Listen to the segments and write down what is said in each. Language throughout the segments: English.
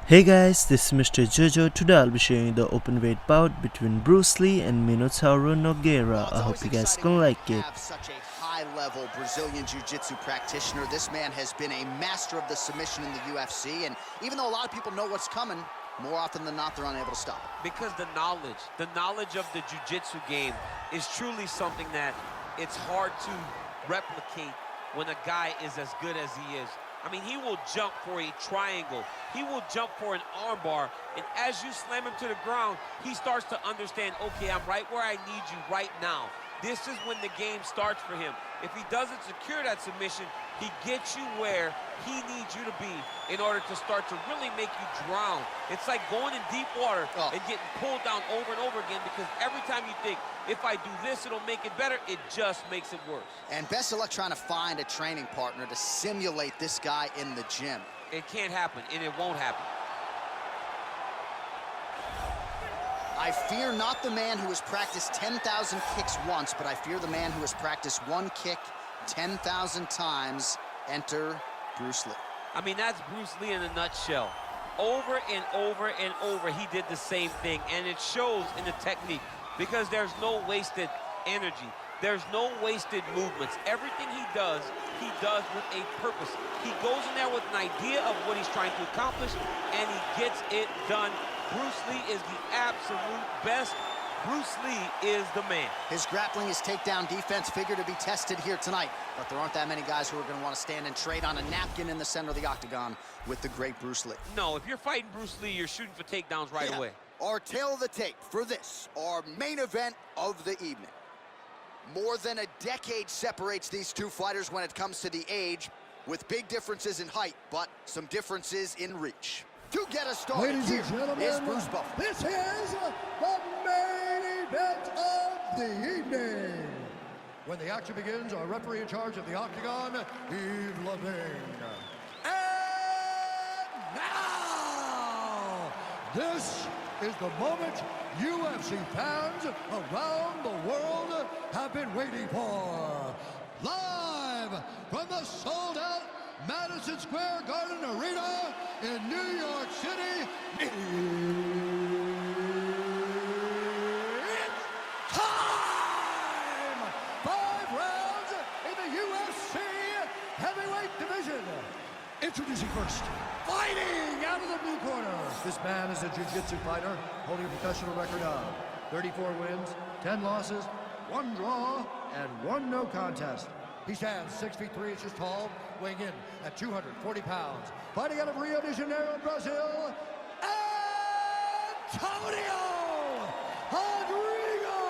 Hey guys, this is Mr. Jojo. Today I'll be sharing the open weight bout between Bruce Lee and Minotauro Nogueira. I hope you guys gonna like it. Such a high-level Brazilian Jiu-Jitsu practitioner. This man has been a master of the submission in the UFC, and even though a lot of people know what's coming, more often than not, they're unable to stop it. Because the knowledge of the Jiu-Jitsu game is truly something that it's hard to replicate when a guy is as good as he is. I mean, he will jump for a triangle. He will jump for an armbar. And as you slam him to the ground, he starts to understand, okay, I'm right where I need you right now. This is when the game starts for him. If he doesn't secure that submission, he gets you where he needs you to be in order to start to really make you drown. It's like going in deep water and getting pulled down over and over again, because every time you think, if I do this, it'll make it better, it just makes it worse. And best of luck trying to find a training partner to simulate this guy in the gym. It can't happen, and it won't happen. I fear not the man who has practiced 10,000 kicks once, but I fear the man who has practiced one kick 10,000 times. Enter Bruce Lee. I mean, that's Bruce Lee in a nutshell. Over and over and over, he did the same thing, and it shows in the technique, because there's no wasted energy. There's no wasted movements. Everything he does with a purpose. He goes in there with an idea of what he's trying to accomplish, and he gets it done. Bruce Lee is the absolute best. Bruce Lee is the man. His grappling, his takedown defense figure to be tested here tonight, but there aren't that many guys who are going to want to stand and trade on a napkin in the center of the octagon with the great Bruce Lee. No, if you're fighting Bruce Lee, you're shooting for takedowns right away. Our tail of the tape for this, our main event of the evening. More than a decade separates these two fighters when it comes to the age, with big differences in height, but some differences in reach. To get us started, ladies and gentlemen, is Bruce Buffer. This is the main event of the evening. When the action begins, our referee in charge of the octagon, Yves Levine. And now, this is the moment UFC fans around the world have been waiting for. Live from the sold-out Madison Square Garden Arena in New York City, it's time! 5 rounds in the UFC heavyweight division. Introducing first, fighting out of the blue corner. This man is a jiu-jitsu fighter holding a professional record of 34 wins, 10 losses, 1 draw, and 1 no contest. He stands 6 feet 3 inches tall, weighing in at 240 pounds. Fighting out of Rio de Janeiro, Brazil, Antonio Rodrigo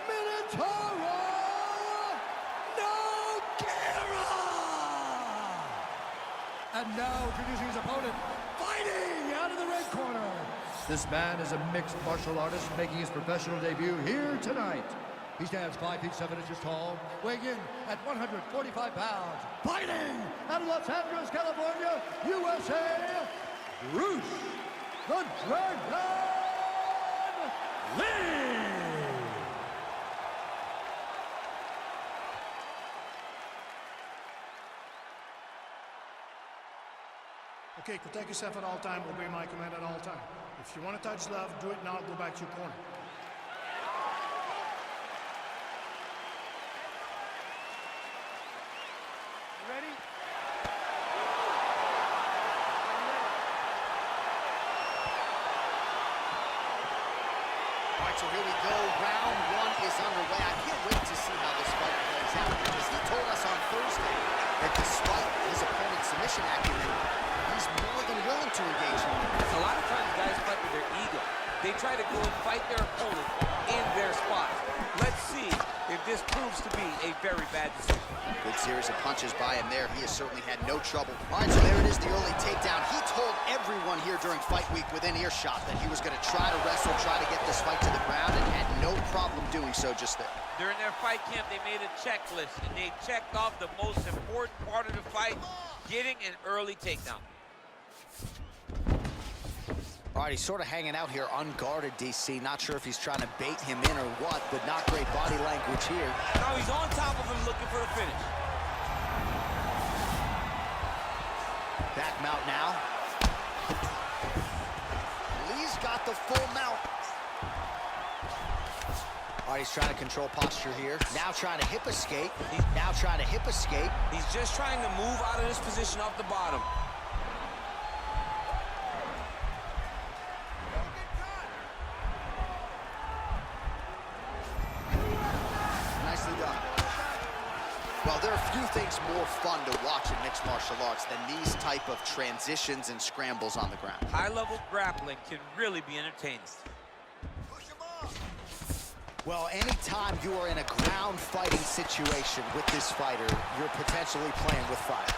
Minotauro Nogueira. And now introducing his opponent, fighting out of the red corner. This man is a mixed martial artist making his professional debut here tonight. He stands 5 feet 7 inches tall, weighing in at 145 pounds. Fighting out of Los Angeles, California, USA, Bruce the Dragon Lee. Okay, protect yourself at all time, obey my command at all time. If you want to touch love, do it now, go back to your corner. Ready? All right, so here we go. Round 1 is underway. I can't wait to see how this fight plays out, because he told us on Thursday that despite his opponent's submission acumen, he's more than willing to engage him. A lot of times guys fight with their ego. They try to go and fight their opponent in their spot. Let's see if this proves to be a very bad decision. Good series of punches by him there. He has certainly had no trouble. All right, so there it is, the early takedown. He told everyone here during fight week within earshot that he was going to try to wrestle, try to get this fight to the ground, and had no problem doing so just there. During their fight camp, they made a checklist, and they checked off the most important part of the fight, getting an early takedown. All right, he's sort of hanging out here unguarded, DC. Not sure if he's trying to bait him in or what, but not great body language here. No, he's on top of him looking for the finish. Back him out now. the full mount. All right, he's trying to control posture here. Now trying to hip escape. Now trying to hip escape. He's just trying to move out of this position off the bottom. Nicely done. Well, there are few things more fun to watch in mixed martial arts than these type of transitions and scrambles on the ground. High-level grappling can really be entertaining. Well, anytime you are in a ground fighting situation with this fighter, you're potentially playing with fire.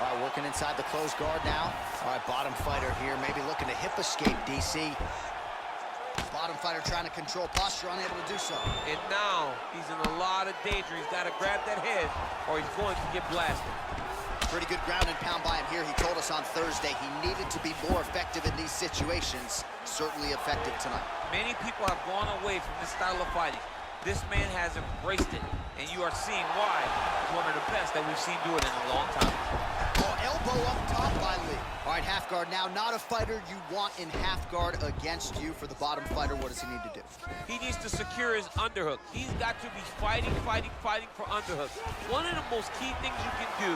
All right, working inside the closed guard now. All right, bottom fighter here, maybe looking to hip escape, DC. Bottom fighter trying to control posture, unable to do so. And now he's in a lot of danger. He's got to grab that head or he's going to get blasted. Pretty good ground and pound by him here. He told us on Thursday he needed to be more effective in these situations. Certainly effective tonight. Many people have gone away from this style of fighting. This man has embraced it, and you are seeing why he's one of the best that we've seen do it in a long time. Oh, elbow up top by Lee. All right, half guard now. Not a fighter you want in half guard against you. For the bottom fighter, what does he need to do? He needs to secure his underhook. He's got to be fighting for underhook. One of the most key things you can do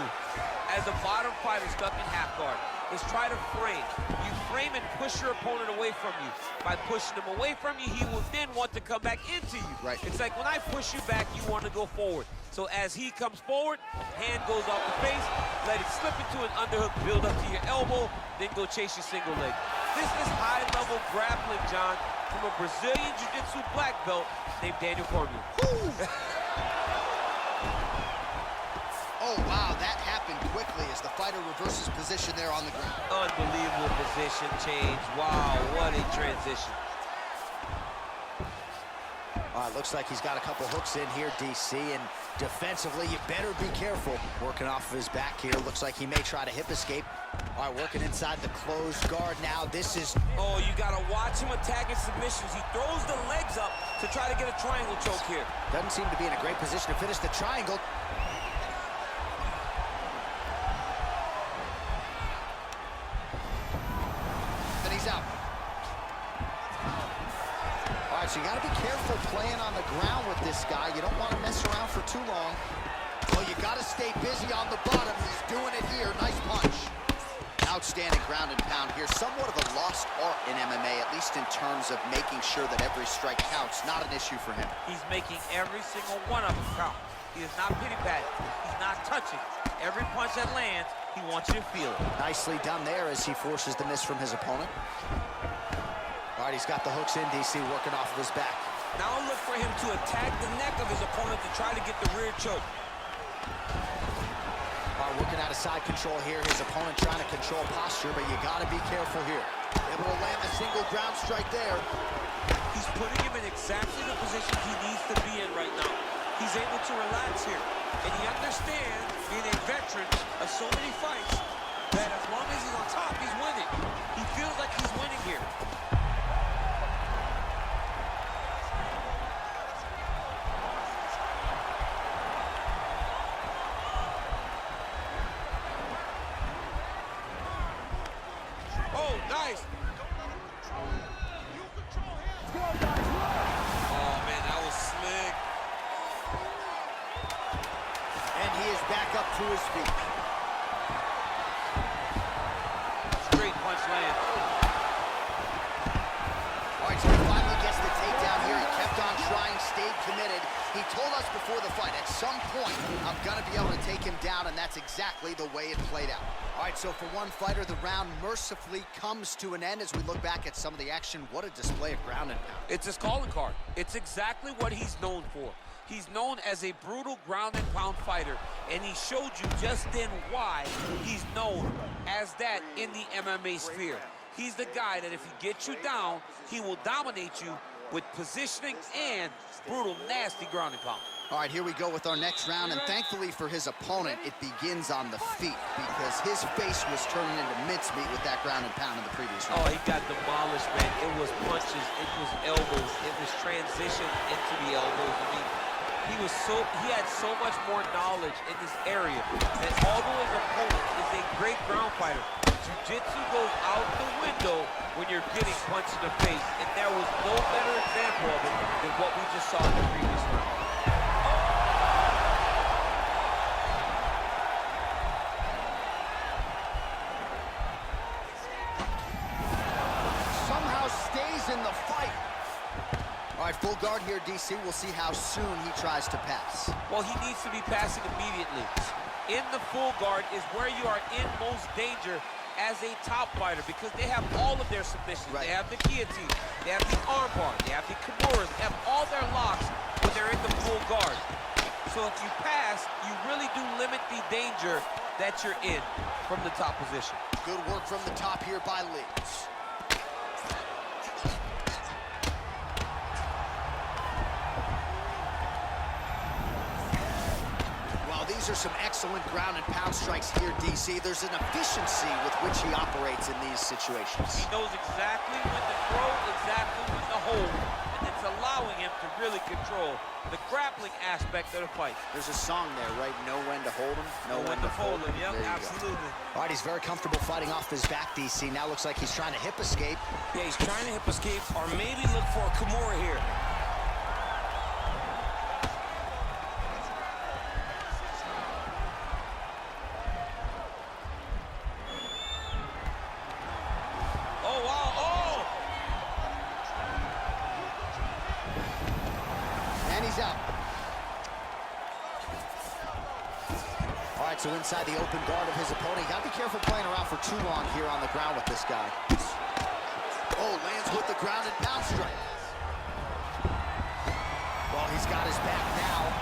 as a bottom fighter stuck in half guard is try to frame. You frame and push your opponent away from you. By pushing him away from you, he will then want to come back into you. Right. It's like when I push you back, you want to go forward. So as he comes forward, hand goes off the face, let it slip into an underhook, build up to your elbow, then go chase your single leg. This is high-level grappling, John, from a Brazilian Jiu-Jitsu black belt named Daniel Cormier. Oh, wow, that happened quickly as the fighter reverses position there on the ground. Unbelievable position change. Wow, what a transition. All right, looks like he's got a couple hooks in here, DC, and defensively, you better be careful. Working off of his back here. Looks like he may try to hip escape. All right, working inside the closed guard now. This is... Oh, you got to watch him attacking submissions. He throws the legs up to try to get a triangle choke here. Doesn't seem to be in a great position to finish the triangle. Then he's out. All right, so you got to be careful playing on the ground with this guy. You don't want to mess around for too long. Well, you got to stay busy on the bottom. He's doing it here. Nice punch. Outstanding ground and pound here. Somewhat of a lost art in MMA, at least in terms of making sure that every strike counts. Not an issue for him. He's making every single one of them count. He is not pity-patting. He's not touching. Every punch that lands, he wants you to feel it. Nicely done there as he forces the miss from his opponent. All right, he's got the hooks in, DC, working off of his back. Now look for him to attack the neck of his opponent to try to get the rear choke. All right, working out of side control here. His opponent trying to control posture, but you got to be careful here. Able to land a single ground strike there. He's putting him in exactly the position he needs to be in right now. He's able to relax here. And he understands, being a veteran of so many fights, that as long as he's on top, he's winning. He feels like he's winning here. Oh, nice. Oh, man, that was slick. And he is back up to his feet. Straight punch land. All right, so he finally gets the takedown here. He kept on trying, stayed committed. He told us before the fight, at some point, I'm going to be able to take him down, and that's exactly the way it played out. All right, so for one fighter, the round mercifully comes to an end as we look back at some of the action. What a display of ground and pound. It's his calling card. It's exactly what he's known for. He's known as a brutal ground and pound fighter, and he showed you just then why he's known as that in the MMA sphere. He's the guy that if he gets you down, he will dominate you with positioning and brutal, nasty ground and pound. All right, here we go with our next round, and thankfully for his opponent, it begins on the feet because his face was turning into mincemeat with that ground and pound in the previous round. Oh, he got demolished, man. It was punches, it was elbows, it was transition into the elbows. I mean, he had so much more knowledge in this area that although his opponent is a great ground fighter, jiu-jitsu goes out the window when you're getting punched in the face, and there was no better example of it than what we just saw in the previous round. Somehow stays in the fight. All right, full guard here, DC. We'll see how soon he tries to pass. Well, he needs to be passing immediately. In the full guard is where you are in most danger as a top fighter, because they have all of their submissions. Right. They have the guillotine, they have the armbar, they have the kimuras, they have all their locks when they're in the full guard. So if you pass, you really do limit the danger that you're in from the top position. Good work from the top here by Leeds. These are some excellent ground and pound strikes here, DC. There's an efficiency with which he operates in these situations. He knows exactly when to throw, exactly when to hold, and it's allowing him to really control the grappling aspect of the fight. There's a song there, right? Know when to hold him, know when to fold him. Yep, There you absolutely. go. All right, he's very comfortable fighting off his back, DC. Now looks like he's trying to hip escape. Yeah, he's trying to hip escape or maybe look for a Kimura here. Out. All right, so inside the open guard of his opponent. You gotta be careful playing around for too long here on the ground with this guy. Oh, lands with the ground and pound strike. Well, he's got his back now.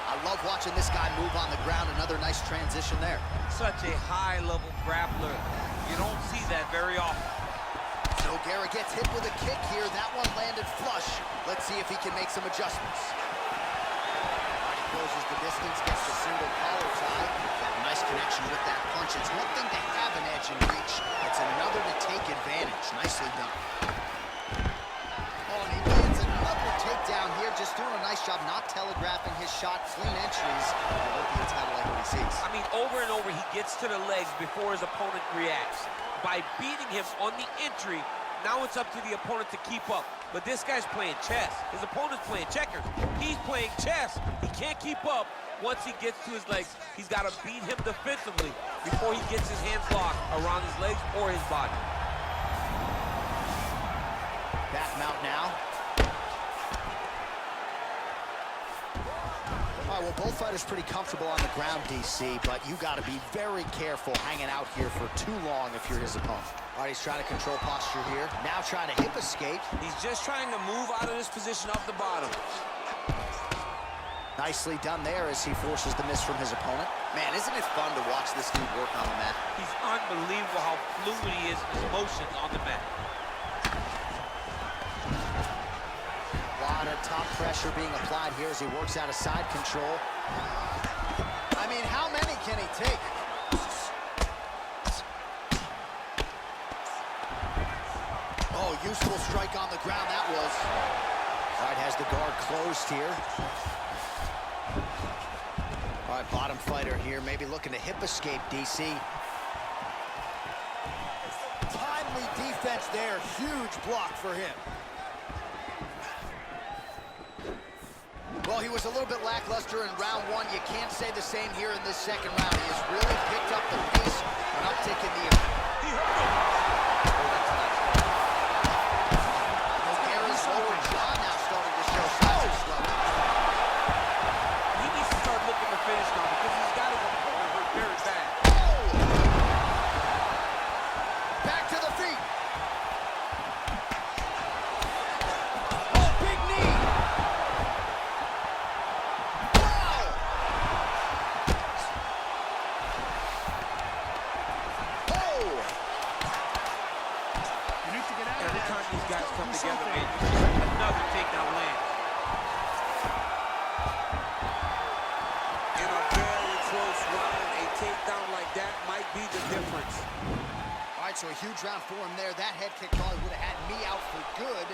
I love watching this guy move on the ground. Another nice transition there. Such a high-level grappler. You don't see that very often. Nogueira gets hit with a kick here. That one landed flush. Let's see if he can make some adjustments. He closes the distance, gets the single collar tie. Got a nice connection with that punch. It's one thing to have an edge and reach. It's another to take advantage. Nicely done. Oh, and he lands another takedown here. Just doing a nice job not telegraphing his shot. Clean entries. Olympians gotta like what he sees. I mean, over and over, he gets to the legs before his opponent reacts. By beating him on the entry, now it's up to the opponent to keep up. But this guy's playing chess. His opponent's playing checkers. He's playing chess. He can't keep up. Once he gets to his legs, he's got to beat him defensively before he gets his hands locked around his legs or his body. Back him out now. All right, well, both fighters pretty comfortable on the ground, DC, but you got to be very careful hanging out here for too long if you're his opponent. All right, he's trying to control posture here. Now trying to hip escape. He's just trying to move out of this position off the bottom. Nicely done there as he forces the miss from his opponent. Man, isn't it fun to watch this dude work on the mat? He's unbelievable how fluid he is in his motions on the mat. A lot of top pressure being applied here as he works out of side control. I mean, how many can he take? Oh, useful strike on the ground, that was. All right, has the guard closed here. All right, bottom fighter here, maybe looking to hip escape, DC. Timely defense there, huge block for him. Well, he was a little bit lackluster in round one. You can't say the same here in this second round. He has really picked up the pace, an uptick in the air. He hurt him. Nogueira's lower jaw now starting to show signs of slowing. He needs to start looking to finish now because he's got his opponent hurt very bad. Back to the feet. Oh, big knee. Wow. Oh. You need to get out of Every there. time these guys come Do together, something. man, another takedown land. In a very close round, a takedown like that might be the difference. All right, so a huge round for him there. That head kick probably would have had me out for good.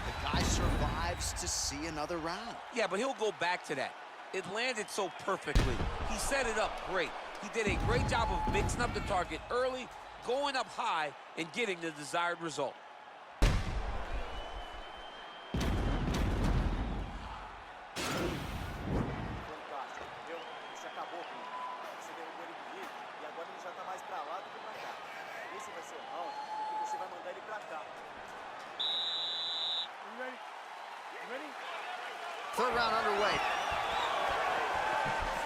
The guy survives to see another round. Yeah, but he'll go back to that. It landed so perfectly. He set it up great. He did a great job of mixing up the target early, going up high, and getting the desired result. Third round underway.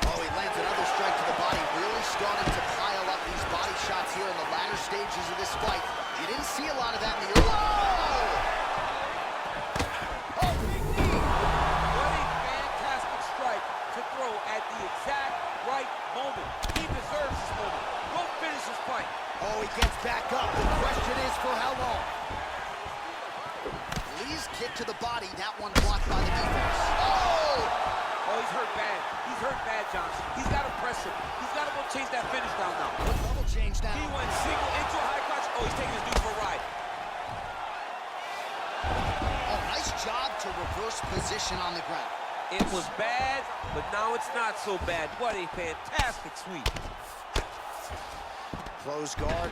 Oh, he lands another strike to the body. Really starting to pile up these body shots here in the latter stages of this fight. You didn't see a lot of that in the early. Whoa! Oh, big knee! What a fantastic strike to throw at the exact right moment. He deserves this moment. Go finish this fight. Oh, he gets back up. The question is for how long? Lee's kick to the body. That one blocked by the defense. Oh! Oh, he's hurt bad. He's hurt bad, Johnson. He's got to press him. He's got to go chase that finish down now. Double change now. He went single into a high crotch. Oh, he's taking his dude for a ride. Oh, nice job to reverse position on the ground. It was bad, but now it's not so bad. What a fantastic sweep. Close guard.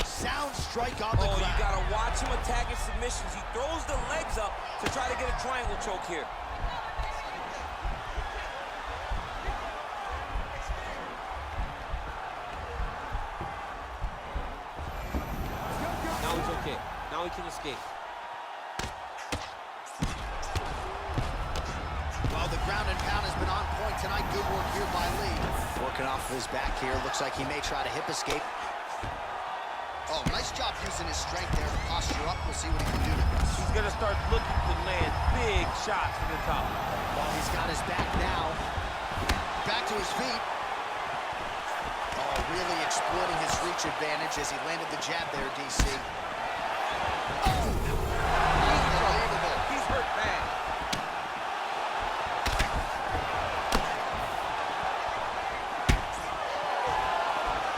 Sound strike on the ground. Oh, you got to watch him attack his submissions. He throws the legs up to try to get a triangle choke here. Now he's okay. Now he can escape. Well, the ground and pound has been on point tonight. Good work here by Lee. Working off of his back here. Looks like he may try to hip escape. Oh, nice job using his strength there to posture up. We'll see what he can do. He's going to start looking to land big shots from the top. Well, he's got his back now. Back to his feet. Oh, really exploiting his reach advantage as he landed the jab there, DC. Oh! Unbelievable. He's hurt bad.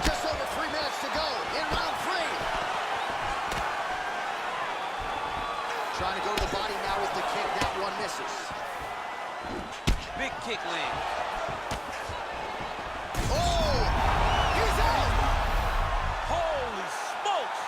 Just over 3 minutes to go in round 3. Trying to go to the body now with the kick. That one misses. Big kick land. Oh! He's out! Holy smokes!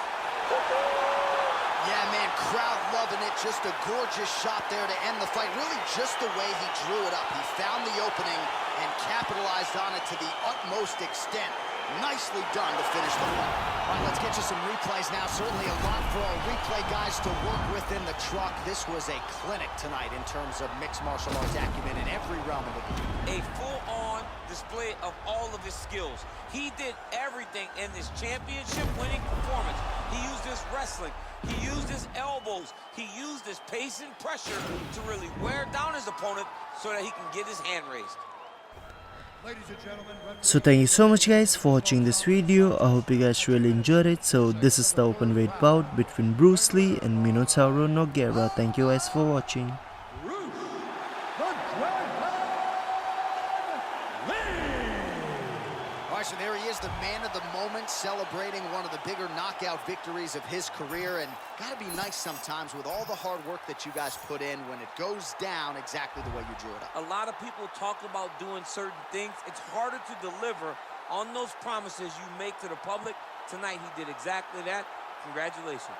Yeah, man, crowd loving it. Just a gorgeous shot there to end the fight. Really just the way he drew it up. He found the opening and capitalized on it to the utmost extent. Nicely done to finish the fight. All right, let's get you some replays now. Certainly a lot for our replay guys to work with in the truck. This was a clinic tonight in terms of mixed martial arts acumen in every realm of the game. A full-on display of all of his skills. He did everything in this championship-winning performance. He used his wrestling. He used his elbows. He used his pace and pressure to really wear down his opponent so that he can get his hand raised. Ladies and gentlemen, So thank you so much guys for watching this video. I hope you guys really enjoyed it. So this is the open weight bout between Bruce Lee and Minotauro Nogueira. Thank you guys for watching. All right, so there he is, the man of the moment, celebrating one of the bigger knockout victories of his career. And gotta be nice sometimes with all the hard work that you guys put in when it goes down exactly the way you drew it up. A lot of people talk about doing certain things. It's harder to deliver on those promises you make to the public. Tonight, he did exactly that. Congratulations.